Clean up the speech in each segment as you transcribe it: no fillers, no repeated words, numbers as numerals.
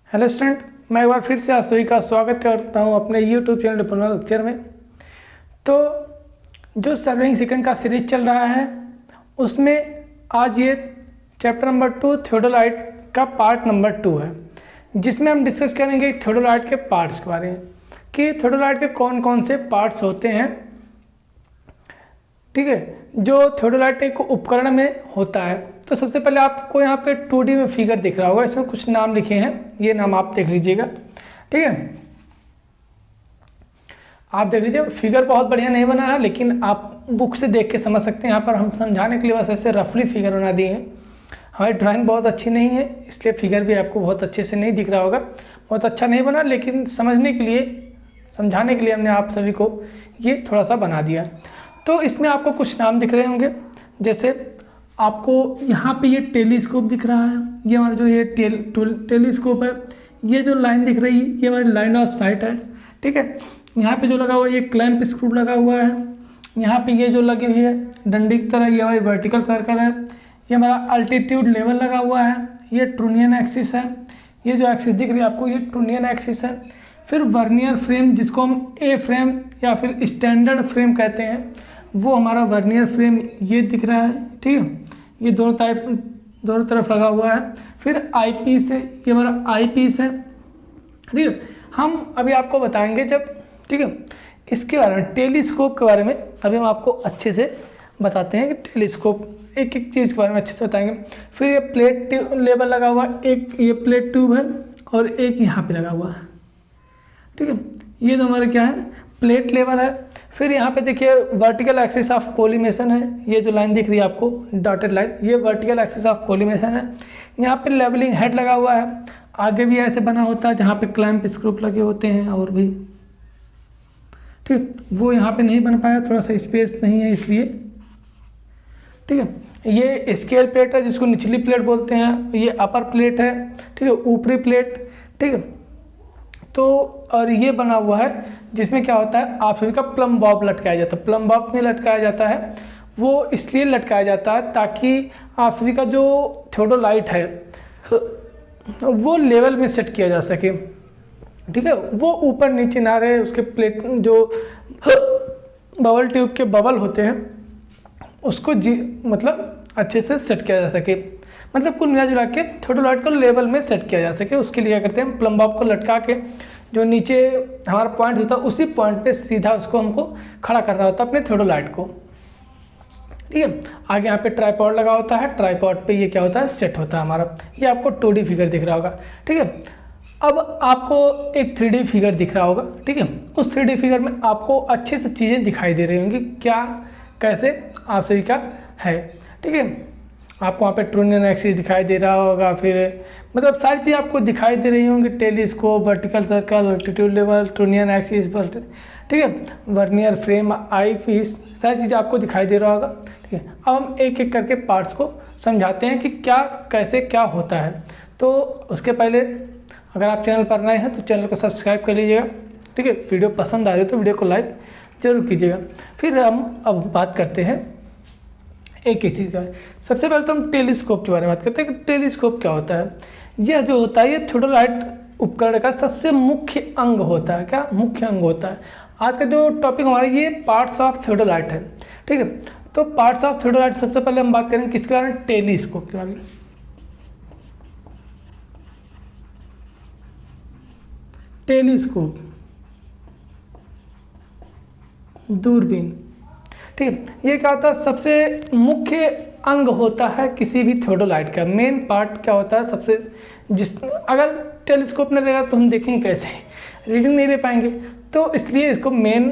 Hello student, मैं एक बार फिर से आप सभी का स्वागत करता हूं अपने यूट्यूब चैनल डिप्लोमा लेक्चर में। तो जो सर्वेइंग सेकंड का सीरीज चल रहा है उसमें आज ये चैप्टर नंबर 2 थियोडोलाइट का पार्ट नंबर 2 है, जिसमें हम डिस्कस करेंगे थियोडोलाइट के पार्ट्स के बारे में कि थियोडोलाइट के कौन कौन से पार्ट्स होते हैं। ठीक है, जो थियोडोलाइट एक उपकरण में होता है। तो सबसे पहले आपको यहाँ पे 2D में फिगर दिख रहा होगा, इसमें कुछ नाम लिखे हैं, ये नाम आप देख लीजिएगा। ठीक है, आप देख लीजिए, फिगर बहुत बढ़िया नहीं बना है लेकिन आप बुक से देख के समझ सकते हैं। यहाँ पर हम समझाने के लिए बस ऐसे रफली फिगर बना दिए हैं। हमारी ड्राइंग बहुत अच्छी नहीं है इसलिए फिगर भी आपको बहुत अच्छे से नहीं दिख रहा होगा, बहुत अच्छा नहीं बना, लेकिन समझने के लिए, समझाने के लिए हमने आप सभी को ये थोड़ा सा बना दिया। तो इसमें आपको कुछ नाम दिख रहे होंगे, जैसे आपको यहाँ पे ये टेलीस्कोप दिख रहा है, ये हमारा जो ये टेलीस्कोप है, ये जो लाइन दिख रही है ये हमारी लाइन ऑफ साइट है। ठीक है, यहाँ पे जो लगा हुआ है ये क्लैंप स्क्रू लगा हुआ है, यहाँ पे ये जो लगी हुई है डंडी की तरह ये हमारी वर्टिकल सर्कल है, ये हमारा अल्टीट्यूड लेवल लगा हुआ है, ये ट्रूनियन एक्सिस है, ये जो एक्सिस दिख रही है आपको ये ट्रूनियन एक्सिस है। फिर वर्नियर फ्रेम जिसको हम ए फ्रेम या फिर स्टैंडर्ड फ्रेम कहते हैं, वो हमारा वर्नियर फ्रेम ये दिख रहा है। ठीक है, ये दोनों तरफ लगा हुआ है। फिर आई पीस है, ये हमारा आई पीस है। ठीक है, हम अभी आपको बताएंगे जब, ठीक है, इसके बारे में टेलीस्कोप के बारे में अभी हम आपको अच्छे से बताते हैं कि टेलीस्कोप एक एक चीज़ के बारे में अच्छे से बताएंगे। फिर ये प्लेट लेवल लगा हुआ है, एक ये प्लेट ट्यूब है और एक यहाँ पे लगा हुआ है। ठीक है, ये तो हमारा क्या है, प्लेट लेवल है। फिर यहाँ पे देखिए वर्टिकल एक्सिस ऑफ कोलिमेशन है, ये जो लाइन दिख रही है आपको डॉटेड लाइन, ये वर्टिकल एक्सिस ऑफ कोलिमेशन है। यहाँ पे लेवलिंग हेड लगा हुआ है, आगे भी ऐसे बना होता है जहाँ पे क्लैंप स्क्रू लगे होते हैं और भी। ठीक, वो यहाँ पे नहीं बन पाया, थोड़ा सा स्पेस नहीं है इसलिए। ठीक है, ये स्केल प्लेट है जिसको निचली प्लेट बोलते हैं, ये अपर प्लेट है। ठीक है, ऊपरी प्लेट। ठीक है, तो और ये बना हुआ है जिसमें क्या होता है आप सभी का प्लम बॉब लटकाया जाता है। प्लम बॉब में लटकाया जाता है, वो इसलिए लटकाया जाता है ताकि आप सभी का जो थियोडोलाइट है वो लेवल में सेट किया जा सके। ठीक है, वो ऊपर नीचे ना रहे, उसके प्लेट जो बबल ट्यूब के बबल होते हैं उसको मतलब अच्छे से सेट किया जा सके, मतलब कुल मिला जुला के थियोडोलाइट को लेवल में सेट किया जा सके। उसके लिए क्या करते हैं, प्लम बॉब को लटका के जो नीचे हमारा पॉइंट होता है उसी पॉइंट पे सीधा उसको हमको खड़ा करना होता है अपने थियोडोलाइट को। ठीक है, आगे यहाँ पे ट्राइपॉड लगा होता है, ट्राइपॉड पे ये क्या होता है, सेट होता है हमारा। ये आपको 2D फिगर दिख रहा होगा। ठीक है, अब आपको एक 3D फिगर दिख रहा होगा। ठीक है, उस 3D फिगर में आपको अच्छे से चीज़ें दिखाई दे रही होंगी, क्या कैसे आप सभी का है। ठीक है, आपको वहाँ पे ट्रूनियन एक्सिस दिखाई दे रहा होगा, फिर मतलब सारी चीज़ आपको दिखाई दे रही होंगी, telescope, vertical circle, altitude level, trunnion axis पर। ठीक है, वर्नियर फ्रेम, आई पीस, सारी चीज़ आपको दिखाई दे रहा होगा। ठीक है, अब हम एक एक करके पार्ट्स को समझाते हैं कि क्या कैसे क्या होता है। तो उसके पहले अगर आप चैनल पर नए हैं तो चैनल को सब्सक्राइब कर लीजिएगा। ठीक है, वीडियो पसंद आ रही है तो वीडियो को लाइक ज़रूर कीजिएगा। फिर हम अब बात करते हैं एक एक चीज़ का। सबसे पहले तो हम टेलीस्कोप के बारे में बात करते हैं कि टेलीस्कोप क्या होता है। यह जो होता है ये थियोडोलाइट उपकरण का सबसे मुख्य अंग होता है। क्या मुख्य अंग होता है? आज का जो टॉपिक हमारा ये पार्ट्स ऑफ थियोडोलाइट है। ठीक है, तो पार्ट्स ऑफ थियोडोलाइट सबसे पहले हम बात करेंगे किसके बारे में, टेलीस्कोप के बारे में। टेलीस्कोप, दूरबीन। ठीक है, ये क्या होता है, सबसे मुख्य अंग होता है किसी भी थियोडोलाइट का। मेन पार्ट क्या होता है सबसे, जिस अगर टेलीस्कोप नहीं रहेगा तो हम देखेंगे कैसे, रीडिंग नहीं ले पाएंगे, तो इसलिए इसको मेन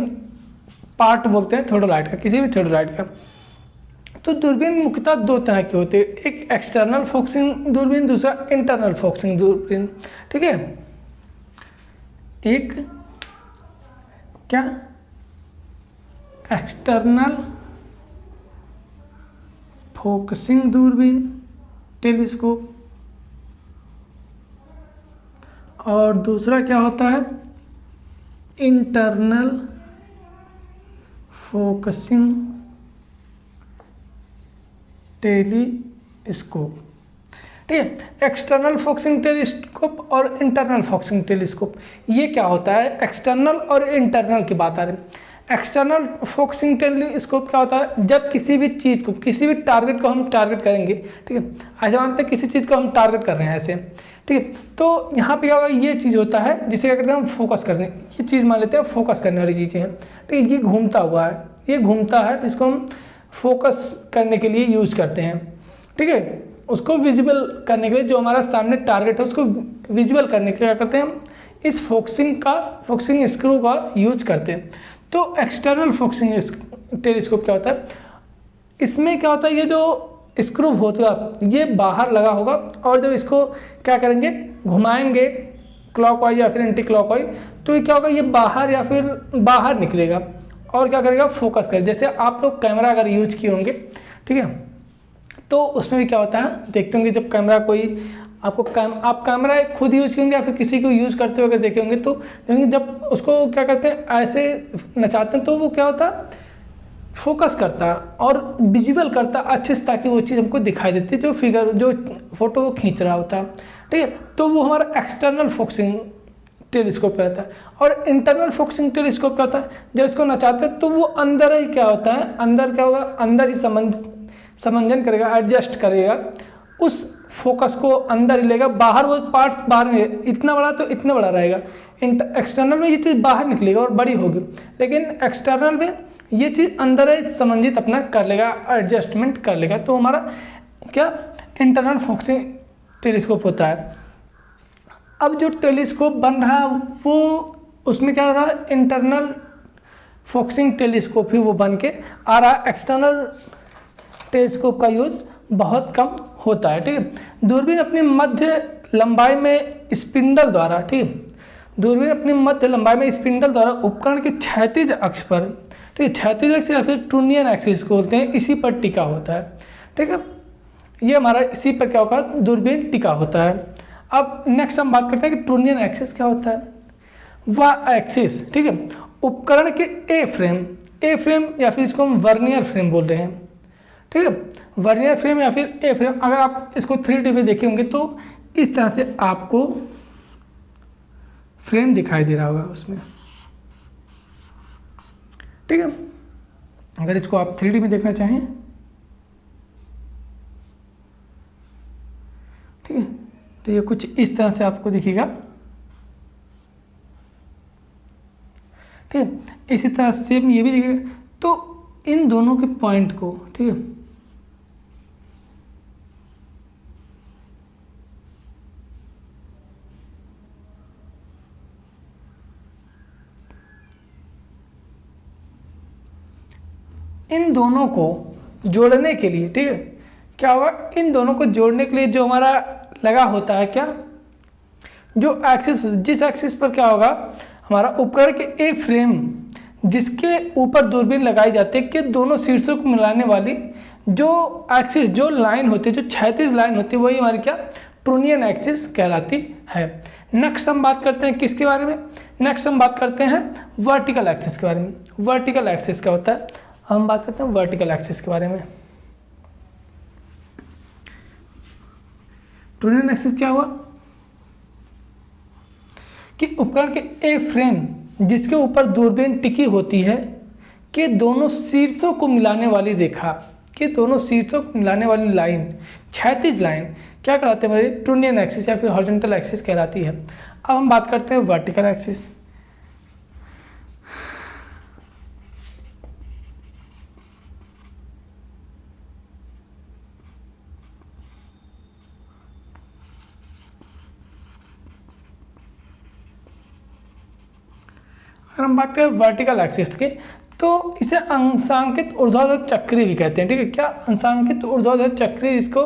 पार्ट बोलते हैं थियोडोलाइट का, किसी भी थियोडोलाइट का। तो दूरबीन मुख्यतः दो तरह की होती है, एक एक्सटर्नल फोकसिंग दूरबीन, दूसरा इंटरनल फोकसिंग दूरबीन। ठीक है, एक क्या एक्सटर्नल फोकसिंग दूरबीन टेलीस्कोप, और दूसरा क्या होता है, इंटरनल फोकसिंग टेलीस्कोप। ठीक है। एक्सटर्नल फोकसिंग टेलीस्कोप और इंटरनल फोकसिंग टेलीस्कोप, ये क्या होता है? एक्सटर्नल और इंटरनल की बात आ रही है। एक्सटर्नल फोकसिंग टेलीस्कोप क्या होता है? जब किसी भी चीज़ को, किसी भी टारगेट को हम टारगेट करेंगे, ठीक है, ऐसे मानते हैं किसी चीज़ को हम टारगेट कर रहे हैं ऐसे, ठीक है, तो यहाँ पे क्या होगा, ये चीज़ होता है जिसे क्या करते हैं हम फोकस करते हैं, ये चीज़ मान लेते हैं फोकस करने वाली चीज़ें हैं, ठीक है, ये घूमता हुआ है, ये घूमता है जिसको हम फोकस करने के लिए यूज करते हैं, ठीक है, उसको विजिबल करने के लिए, जो हमारा सामने टारगेट है उसको विजिबल करने के लिए क्या करते हैं हम इस फोकसिंग स्क्रू का यूज करते हैं। तो एक्सटर्नल फोकसिंग टेलीस्कोप क्या होता है? इसमें क्या होता है, ये जो स्क्रू होगा ये बाहर लगा होगा और जब इसको क्या करेंगे, घुमाएंगे क्लॉकवाइज या फिर एंटी क्लॉकवाइज, तो ये क्या होगा, ये बाहर या फिर बाहर निकलेगा और क्या करेगा, फोकस कर। जैसे आप लोग कैमरा अगर यूज किए होंगे, ठीक है, तो उसमें भी क्या होता है, देखते होंगे जब कैमरा कोई आपको आप कैमरा खुद यूज करेंगे या फिर किसी को यूज करते हुए अगर देखे होंगे, तो देखेंगे जब उसको क्या करते हैं ऐसे नचाते हैं तो वो क्या होता है, फोकस करता है और विजिबल करता है अच्छे से, ताकि वो चीज़ हमको दिखाई देती है, जो फिगर जो फोटो वो खींच रहा होता है, ठीक है। तो वो हमारा एक्सटर्नल फोकसिंग टेलीस्कोप रहता है। और इंटरनल फोकसिंग टेलीस्कोप क्या होता है, जब इसको नचाते हैं तो वो अंदर ही क्या होता है, अंदर क्या होगा, अंदर ही समंजन करेगा, एडजस्ट करेगा, उस फोकस को अंदर ही लेगा, बाहर वो पार्ट्स बाहर नहीं, इतना बड़ा तो इतना बड़ा रहेगा, एक्सटर्नल में ये चीज़ बाहर निकलेगा और बड़ी होगी, लेकिन एक्सटर्नल में ये चीज़ अंदर ही संबंधित अपना कर लेगा, एडजस्टमेंट कर लेगा। तो हमारा क्या इंटरनल फोकसिंग टेलीस्कोप होता है। अब जो टेलीस्कोप बन रहा है वो उसमें क्या हो रहा है, इंटरनल फोकसिंग टेलीस्कोप ही वो बन के आ रहा है, एक्सटर्नल टेलीस्कोप का यूज बहुत कम होता है, ठीक है। दूरबीन अपनी मध्य लंबाई में स्पिंडल द्वारा, ठीक है, दूरबीन अपनी मध्य लंबाई में स्पिंडल द्वारा उपकरण के क्षैतिज अक्ष पर, ठीक है, क्षैतिज अक्ष या फिर ट्रूनियन एक्सिस को बोलते हैं, इसी पर टिका होता है, ठीक है, ये हमारा इसी पर क्या होगा, दूरबीन टिका होता है। अब नेक्स्ट हम बात करते हैं कि ट्रूनियन एक्सिस क्या होता है। वह एक्सिस, ठीक है, उपकरण के ए फ्रेम या फिर इसको हम वर्नियर फ्रेम बोल रहे हैं, ठीक है, वर्नियर फ्रेम या फिर ए फ्रेम। अगर आप इसको 3D में देखे होंगे तो इस तरह से आपको फ्रेम दिखाई दे रहा होगा उसमें, ठीक है। अगर इसको आप 3D में देखना चाहें, ठीक है, तो ये कुछ इस तरह से आपको दिखेगा, ठीक है, इसी तरह सेम ये भी दिखेगा। तो इन दोनों के पॉइंट को, ठीक है, इन दोनों को जोड़ने के लिए, ठीक है, क्या होगा, इन दोनों को जोड़ने के लिए जो हमारा लगा होता है, क्या, जो एक्सिस, जिस एक्सिस पर क्या होगा, हमारा उपकरण के ए फ्रेम जिसके ऊपर दूरबीन लगाई जाती है, के दोनों शीर्षों को मिलाने वाली जो एक्सिस, जो लाइन होती है, जो क्षैतिज लाइन होती है, वही हमारी क्या, ट्रूनियन एक्सिस कहलाती है। नेक्स्ट हम बात करते हैं किसके बारे में, नेक्स्ट हम बात करते हैं वर्टिकल एक्सिस के बारे में। वर्टिकल एक्सिस क्या होता है, हम बात करते हैं वर्टिकल एक्सिस के बारे में। ट्रूनियन एक्सिस क्या हुआ कि उपकरण के ए फ्रेम जिसके ऊपर दूरबीन टिकी होती है के दोनों शीर्षों को मिलाने वाली रेखा, के दोनों शीर्षों को मिलाने वाली लाइन, क्षैतिज लाइन क्या कहलाते हैं हमारी, ट्रूनियन एक्सिस या फिर हॉरिजॉन्टल एक्सिस कहलाती है। अब हम बात करते हैं वर्टिकल एक्सिस। अगर हम बात करें वर्टिकल एक्सिस की, तो इसे अंशांकित ऊर्ध्वाधर चक्री भी कहते हैं, ठीक है, क्या, अंशांकित ऊर्ध्वाधर चक्री, इसको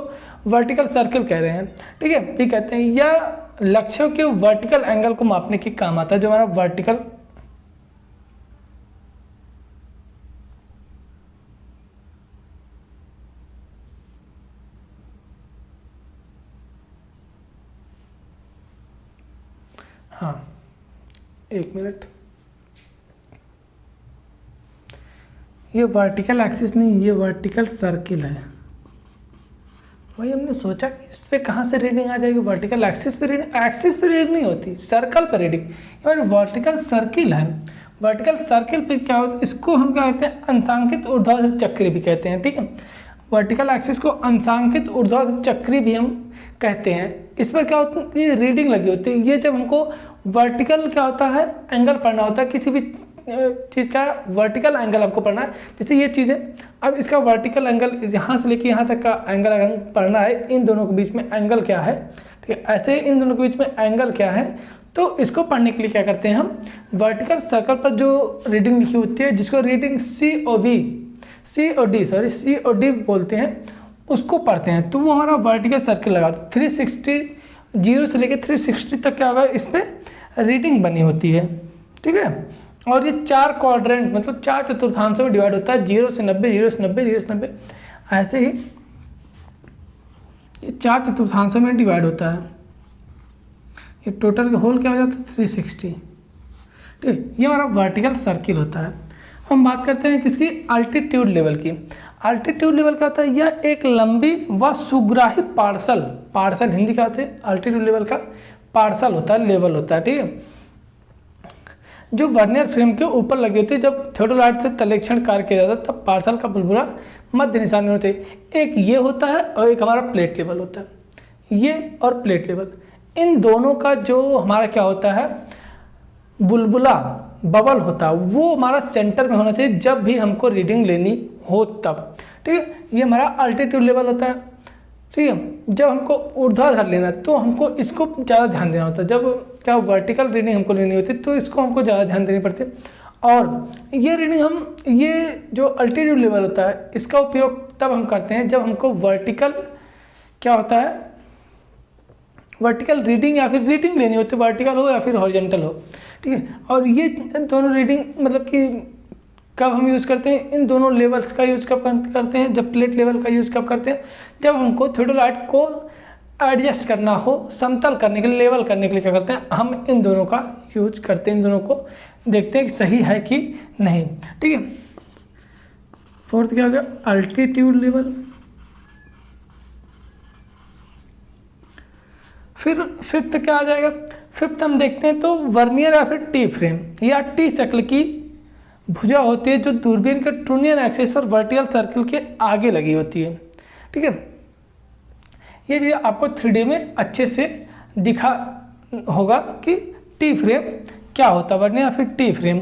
वर्टिकल सर्कल कह रहे हैं, ठीक है, भी कहते हैं। यह लक्ष्यों के वर्टिकल एंगल को मापने के काम आता है, जो हमारा वर्टिकल, हाँ एक मिनट, ये वर्टिकल एक्सिस नहीं, ये वर्टिकल सर्किल है, वही हमने सोचा कि इस पर कहाँ से रीडिंग आ जाएगी, वर्टिकल एक्सिस पे रीडिंग नहीं होती, सर्कल पर रीडिंग। और वर्टिकल सर्किल है, वर्टिकल सर्किल पे क्या होता है, इसको हम क्या कहते हैं, अंशांकित ऊर्ध्वाधर चक्री भी कहते हैं, ठीक है। वर्टिकल एक्सिस को अंशांकित ऊर्ध्वाधर चक्री भी हम कहते हैं। इस पर क्या होता है, ये रीडिंग लगी होती है। ये जब हमको वर्टिकल क्या होता है, एंगल पढ़ना होता है, किसी भी चीज़ का वर्टिकल एंगल आपको पढ़ना है, जैसे ये चीज़ है, अब इसका वर्टिकल एंगल यहाँ से लेके यहाँ तक का एंगल अगर पढ़ना है, इन दोनों के बीच में एंगल क्या है, ठीक है, ऐसे इन दोनों के बीच में एंगल क्या है, तो इसको पढ़ने के लिए क्या करते हैं हम, वर्टिकल सर्कल पर जो रीडिंग लिखी होती है, जिसको रीडिंग सी ओ डी बोलते हैं, उसको पढ़ते हैं। तो वो हमारा वर्टिकल सर्किल लगा, 360 0 से लेकर 360 तक क्या होगा, इस पर रीडिंग बनी होती है, ठीक है। और ये 4 क्वाड्रेंट मतलब 4 चतुर्थांशों में डिवाइड होता है, 0 से 90, 0 से 90, 0 से 90, ऐसे ही ये 4 चतुर्थांशों में डिवाइड होता है। ये टोटल होल क्या हो जाता है, 360, ठीक है। ये हमारा वर्टिकल सर्किल होता है। हम बात करते हैं किसकी, अल्टीट्यूड लेवल की। अल्टीट्यूड लेवल क्या होता है, यह एक लंबी व सुग्राही पार्सल हिंदी क्या होते हैं, अल्टीट्यूड लेवल का पार्सल होता है, लेवल होता है, ठीक है, जो वर्नियर फ्रेम के ऊपर लगी होती है। जब थियोडोलाइट से तलेक्षण कार्य किया जाता है तब पार्सल का बुलबुला मध्य निशान में होते हैं। एक ये होता है और एक हमारा प्लेट लेवल होता है, ये और प्लेट लेवल, इन दोनों का जो हमारा क्या होता है, बुलबुला बबल होता है, वो हमारा सेंटर में होना चाहिए जब भी हमको रीडिंग लेनी हो तब, ठीक है। ये हमारा अल्टीट्यूड लेवल होता है, ठीक है। जब हमको ऊर्ध्वाधर लेना है तो हमको इसको ज़्यादा ध्यान देना होता है, जब क्या वर्टिकल रीडिंग हमको लेनी होती है तो इसको हमको ज़्यादा ध्यान देनी पड़ती है। और ये रीडिंग हम, ये जो अल्टीट्यूड लेवल होता है, इसका उपयोग तब हम करते हैं जब हमको वर्टिकल क्या होता है, वर्टिकल रीडिंग या फिर रीडिंग लेनी होती है, वर्टिकल हो या फिर हॉरिजॉन्टल हो, ठीक है। और ये दोनों रीडिंग मतलब कि कब हम यूज़ करते हैं, इन दोनों लेवल्स का यूज़ कब करते हैं, जब प्लेट लेवल का यूज़ कब करते हैं, जब हमको थियोडोलाइट को एडजस्ट करना हो, समतल करने के लिए, लेवल करने के लिए क्या करते हैं, हम इन दोनों का यूज करते हैं, इन दोनों को देखते हैं कि सही है कि नहीं, ठीक है। फोर्थ क्या हो गया, अल्टीट्यूड लेवल। फिर फिफ्थ क्या आ जाएगा, फिफ्थ हम देखते हैं तो वर्नियर या फिर टी फ्रेम या टी शक्ल की भुजा होती है जो दूरबीन के ट्रूनियन एक्सिस पर वर्टिकल सर्किल के आगे लगी होती है, ठीक है। ये चीज़ आपको 3D में अच्छे से दिखा होगा कि टी फ्रेम क्या होता है, वर्नियर या फिर टी फ्रेम,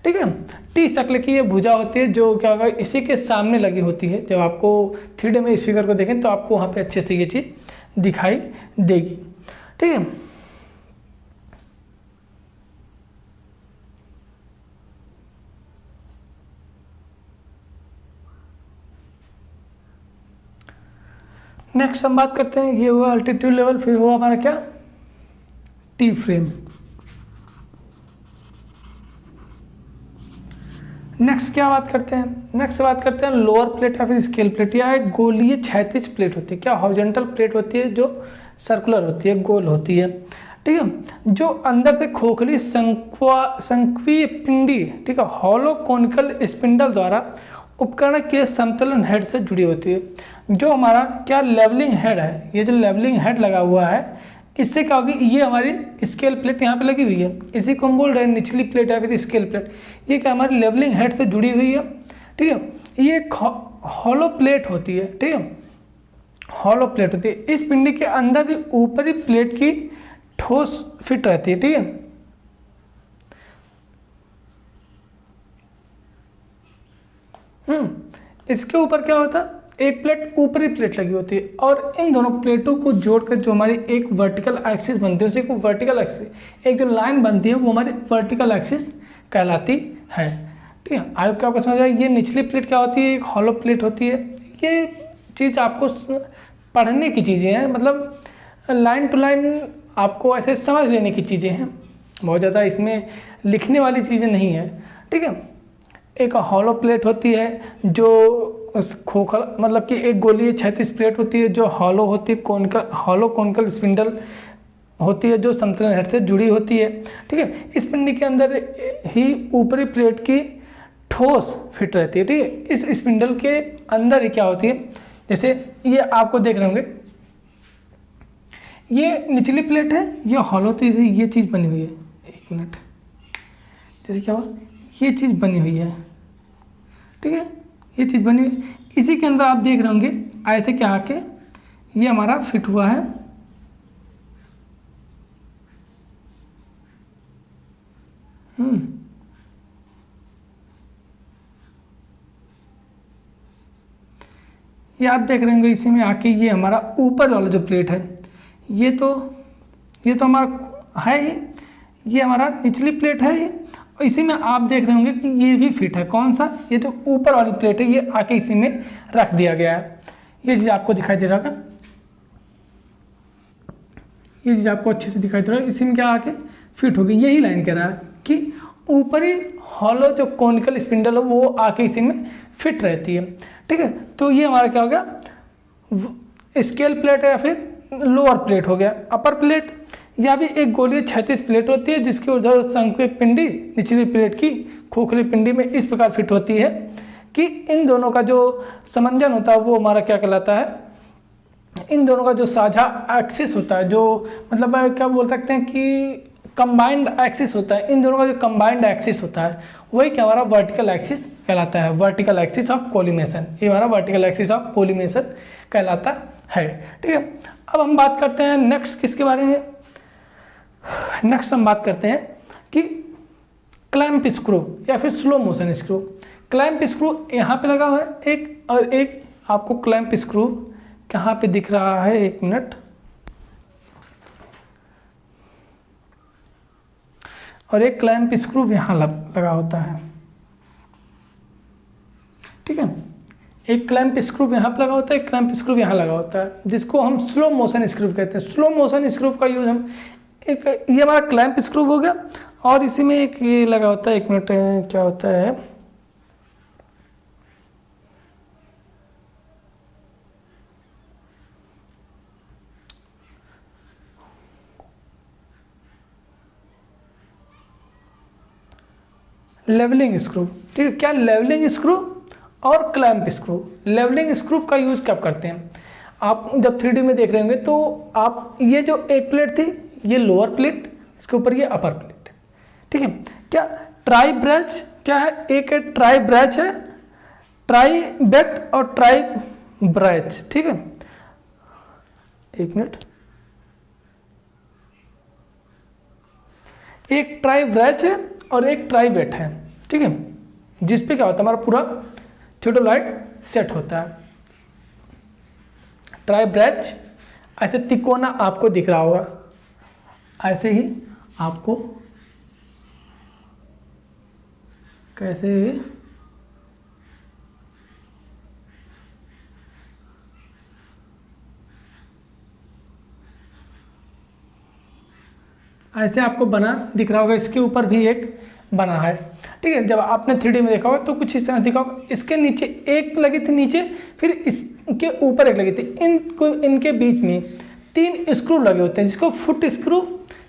ठीक है। टी शक्ल की ये भुजा होती है जो क्या होगा, इसी के सामने लगी होती है। जब आपको 3D में इस फिगर को देखें तो आपको वहाँ पे अच्छे से ये चीज़ दिखाई देगी, ठीक है। नेक्स्ट हम बात करते हैं, ये हुआ अल्टीट्यूड लेवल, फिर हुआ हमारा क्या, टी फ्रेम। नेक्स्ट क्या बात करते हैं, नेक्स्ट बात करते हैं लोअर प्लेट या फिर स्केल प्लेट। या एक गोलीय क्षैतिज प्लेट होती है, क्या हॉरिजॉन्टल प्लेट होती है जो सर्कुलर होती है, गोल होती है, ठीक है, जो अंदर से खोखली संक्वीय पिंडी, ठीक है, हॉलो कोनिकल स्पिंडल द्वारा उपकरण के समतलन हेड से जुड़ी होती है। जो हमारा क्या लेवलिंग हेड है, ये जो लेवलिंग हेड लगा हुआ है, इससे क्या होगी, ये हमारी स्केल प्लेट यहाँ पे लगी हुई है, इसी को हम बोल रहे हैं निचली प्लेट या फिर स्केल प्लेट। ये क्या हमारी लेवलिंग हेड से जुड़ी हुई है, ठीक है। ये हॉलो प्लेट होती है, ठीक है, हॉलो प्लेट होती है। इस पिंडी के अंदर ऊपरी प्लेट की ठोस फिट रहती है, ठीक है। इसके ऊपर क्या होता है, एक प्लेट ऊपरी प्लेट लगी होती है और इन दोनों प्लेटों को जोड़कर जो हमारी एक वर्टिकल एक्सिस बनती है, उसी को वर्टिकल एक्सिस, एक जो लाइन बनती है वो हमारी वर्टिकल एक्सिस कहलाती है, ठीक है। आई होप कि आपको समझ आए। ये निचली प्लेट क्या होती है, एक हॉलो प्लेट होती है। ये चीज़ आपको पढ़ने की चीज़ें हैं, मतलब लाइन टू लाइन आपको ऐसे समझ लेने की चीज़ें हैं, बहुत ज़्यादा इसमें लिखने वाली चीज़ें नहीं है, ठीक है। एक हॉलो प्लेट होती है जो खोखल मतलब कि एक गोलीय क्षैतिज प्लेट होती है जो हॉलो होती है, हॉलो कोनिकल स्पिंडल होती है जो समतलन हेड से जुड़ी होती है, ठीक है। इस पिंडी के अंदर ही ऊपरी प्लेट की ठोस फिट रहती है, ठीक है। इस स्पिंडल के अंदर ही क्या होती है, जैसे ये आपको देख रहे होंगे, ये निचली प्लेट है, ये हॉलो थी, ये चीज़ बनी हुई है। एक मिनट, जैसे क्या हुआ, ये चीज़ बनी हुई है, ठीक है, ये चीज़ बनी हुई, इसी के अंदर आप देख रहे होंगे ऐसे क्या आके ये हमारा फिट हुआ है। ये आप देख रहे होंगे इसी में आके ये हमारा ऊपर वाला जो प्लेट है, ये तो हमारा है ही, ये हमारा निचली प्लेट है ही, और इसी में आप देख रहे होंगे कि ये भी फिट है। कौन सा? ये तो ऊपर वाली प्लेट है, ये आके इसी में रख दिया गया है। ये चीज़ आपको दिखाई दे रहा होगा, ये चीज़ आपको अच्छे से दिखाई दे रहा है, इसी में क्या आके फिट हो गई। यही लाइन कह रहा है कि ऊपरी हॉलो जो कॉनिकल स्पिंडल है वो आके इसी में फिट रहती है, ठीक है। तो ये हमारा क्या हो गया, स्केल प्लेट है या फिर लोअर प्लेट हो गया। अपर प्लेट या भी एक गोलीय क्षैतिज प्लेट होती है जिसकी ऊर्ध्वाधर शंकु पिंडी निचली प्लेट की खोखली पिंडी में इस प्रकार फिट होती है कि इन दोनों का जो समंजन होता है वो हमारा क्या कहलाता है, इन दोनों का जो साझा एक्सिस होता है, जो मतलब क्या बोल सकते हैं कि कंबाइंड एक्सिस होता है, इन दोनों का जो कंबाइंड एक्सिस होता है वही क्या हमारा वर्टिकल एक्सिस कहलाता है, वर्टिकल एक्सिस ऑफ कोलिमेशन। ये हमारा वर्टिकल एक्सिस ऑफ कोलिमेशन कहलाता है, ठीक है। अब हम बात करते हैं नेक्स्ट किसके बारे में, नेक्स्ट हम बात करते हैं कि क्लैंप स्क्रू या फिर slow motion screw. Clamp screw यहाँ पे लगा हुआ है एक, और एक आपको क्लैंप स्क्रू कहाँ पे दिख रहा है, एक मिनट, और एक क्लैंप स्क्रू यहाँ लगा होता है, ठीक है। एक क्लैंप स्क्रू यहाँ पे लगा होता है, एक क्लैंप स्क्रू यहाँ लगा होता है, जिसको हम स्लो मोशन स्क्रू कहते हैं। स्लो मोशन स्क्रू का यूज हम एक, ये हमारा क्लैंप स्क्रू हो गया, और इसी में एक ये लगा होता है, एक मिनट क्या होता है, लेवलिंग स्क्रू, ठीक है। क्या लेवलिंग स्क्रू और क्लैंप स्क्रू, लेवलिंग स्क्रू का यूज़ कब करते हैं, आप जब 3D में देख रहे होंगे तो आप ये जो एक प्लेट थी ये लोअर प्लेट, इसके ऊपर ये अपर प्लेट, ठीक है। क्या ट्राई ब्रैच क्या है, एक है ट्राई ब्रैच है, ट्राई बेट और ट्राई ब्रैच, ठीक है। एक मिनट, एक ट्राई ब्रैच है और एक ट्राई बेट है, ठीक है, जिसपे क्या होता है हमारा पूरा थियोडोलाइट सेट होता है। ट्राई ब्रैच ऐसे तिकोना आपको दिख रहा होगा, ऐसे ही आपको कैसे ऐसे आपको बना दिख रहा होगा, इसके ऊपर भी एक बना है, ठीक है। जब आपने 3D में देखा होगा तो कुछ इस तरह दिखा होगा, इसके नीचे एक लगी थी नीचे, फिर इसके ऊपर एक लगी थी, इनके बीच में 3 स्क्रू लगे होते हैं, जिसको फुट स्क्रू,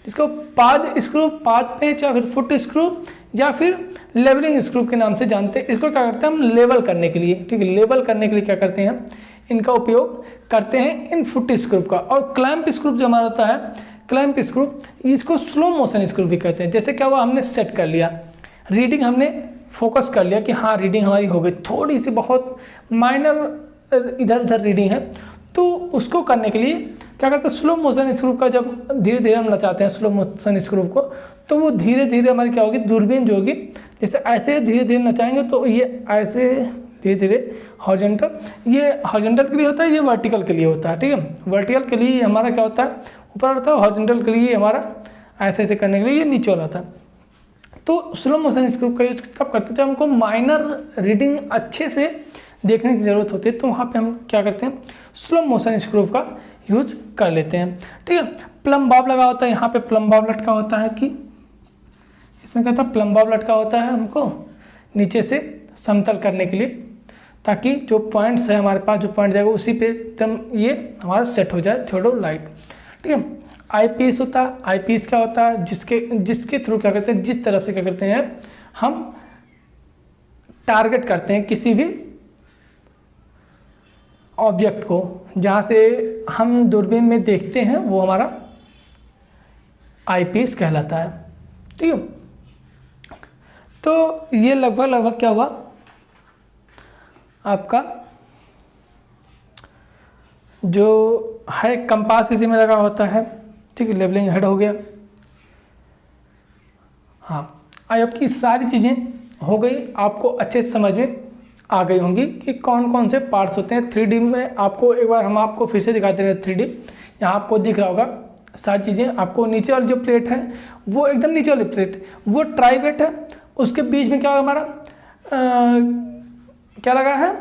जिसको पाद स्क्रू, पाद पेंच या फिर फुट स्क्रू या फिर लेवलिंग स्क्रू के नाम से जानते हैं। इसको क्या करते हैं हम लेवल करने के लिए, ठीक है, लेवल करने के लिए क्या करते हैं इनका उपयोग करते हैं इन फुट स्क्रू का। और क्लैंप स्क्रू जो हमारा होता है, क्लैंप स्क्रू, इसको स्लो मोशन स्क्रू भी कहते हैं। जैसे क्या हुआ, हमने सेट कर लिया, रीडिंग हमने फोकस कर लिया कि हाँ रीडिंग हमारी हो गई, थोड़ी सी बहुत माइनर इधर उधर रीडिंग है, तो उसको करने के लिए क्या करते हैं स्लो मोशन स्क्रू का, जब धीरे धीरे हम नचाते हैं स्लो मोशन स्क्रू को, तो वो धीरे धीरे हमारी क्या होगी, दूरबीन जो होगी, जैसे ऐसे धीरे धीरे नचाएंगे तो ये ऐसे धीरे धीरे हॉरिजॉन्टल, ये हॉरिजॉन्टल के लिए होता है, ये वर्टिकल के लिए होता है, ठीक है। वर्टिकल के लिए हमारा क्या होता है ऊपर होता है, हॉरिजॉन्टल के लिए हमारा ऐसे ऐसे करने के लिए ये नीचे वाला होता है। तो स्लो मोशन स्क्रू का यूज तब करते हैं जब हमको माइनर रीडिंग अच्छे से देखने की ज़रूरत होती है, तो वहाँ पे हम क्या करते हैं स्लो मोशन स्क्रू का यूज कर लेते हैं, ठीक है। प्लम बॉब लगा होता है, यहाँ पे प्लम बॉब लटका होता है, कि इसमें क्या होता है प्लम बॉब लटका होता है हमको नीचे से समतल करने के लिए, ताकि जो पॉइंट्स है हमारे पास, जो पॉइंट जाएगा उसी पे एकदम ये हमारा सेट हो जाए थियोडोलाइट, ठीक है। आई पीस होता है, आई पीस क्या होता है, जिसके थ्रू क्या करते हैं, जिस तरफ से क्या करते हैं हम टारगेट करते हैं किसी भी ऑब्जेक्ट को जहाँ से हम दूरबीन में देखते हैं वो हमारा आईपीस कहलाता है। ठीक है, तो ये लगभग क्या हुआ आपका जो है कंपास इसी में लगा होता है। ठीक है, लेवलिंग हेड हो गया। हाँ, आई होप की सारी चीज़ें हो गई, आपको अच्छे से समझ में आ गई होंगी कि कौन कौन से पार्ट्स होते हैं। 3D में आपको एक बार हम आपको फिर से दिखाते हैं। 3D यहाँ आपको दिख रहा होगा सारी चीज़ें। आपको नीचे वाली जो प्लेट है वो एकदम नीचे वाली प्लेट वो ट्राइवेट है, उसके बीच में क्या होगा हमारा क्या लगा है,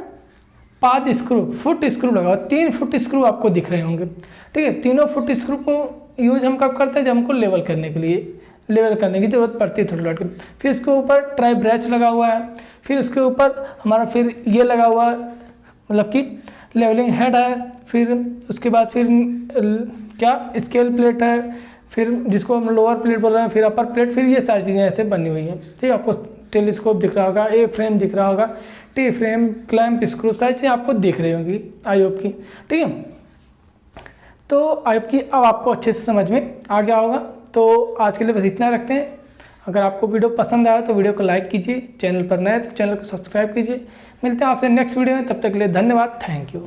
पाद स्क्रू, फुट स्क्रू लगा, 3 फुट स्क्रू आपको दिख रहे होंगे। ठीक है, तीनों फुट स्क्रू को यूज हम कब करते हैं, जब हमको लेवल करने के लिए, लेवल करने की ज़रूरत पड़ती है थोड़ी लौट के। फिर इसके ऊपर ट्राई ब्रैच लगा हुआ है, फिर इसके ऊपर हमारा फिर ये लगा हुआ मतलब कि लेवलिंग हेड है, फिर उसके बाद फिर क्या स्केल प्लेट है, फिर जिसको हम लोअर प्लेट बोल रहे हैं, फिर अपर प्लेट, फिर ये सारी चीज़ें ऐसे बनी हुई हैं। ठीक है, आपको टेलीस्कोप दिख रहा होगा, ए फ्रेम दिख रहा होगा, टी फ्रेम, क्लैंप, स्क्रू, सारी चीज़ें आपको दिख रही होंगी आई होप की। ठीक है, तो आई होप की अब आपको अच्छे से समझ में आ गया होगा। तो आज के लिए बस इतना रखते हैं। अगर आपको वीडियो पसंद आया तो वीडियो को लाइक कीजिए, चैनल पर नए तो चैनल को सब्सक्राइब कीजिए। मिलते हैं आपसे नेक्स्ट वीडियो में, तब तक के लिए धन्यवाद, थैंक यू।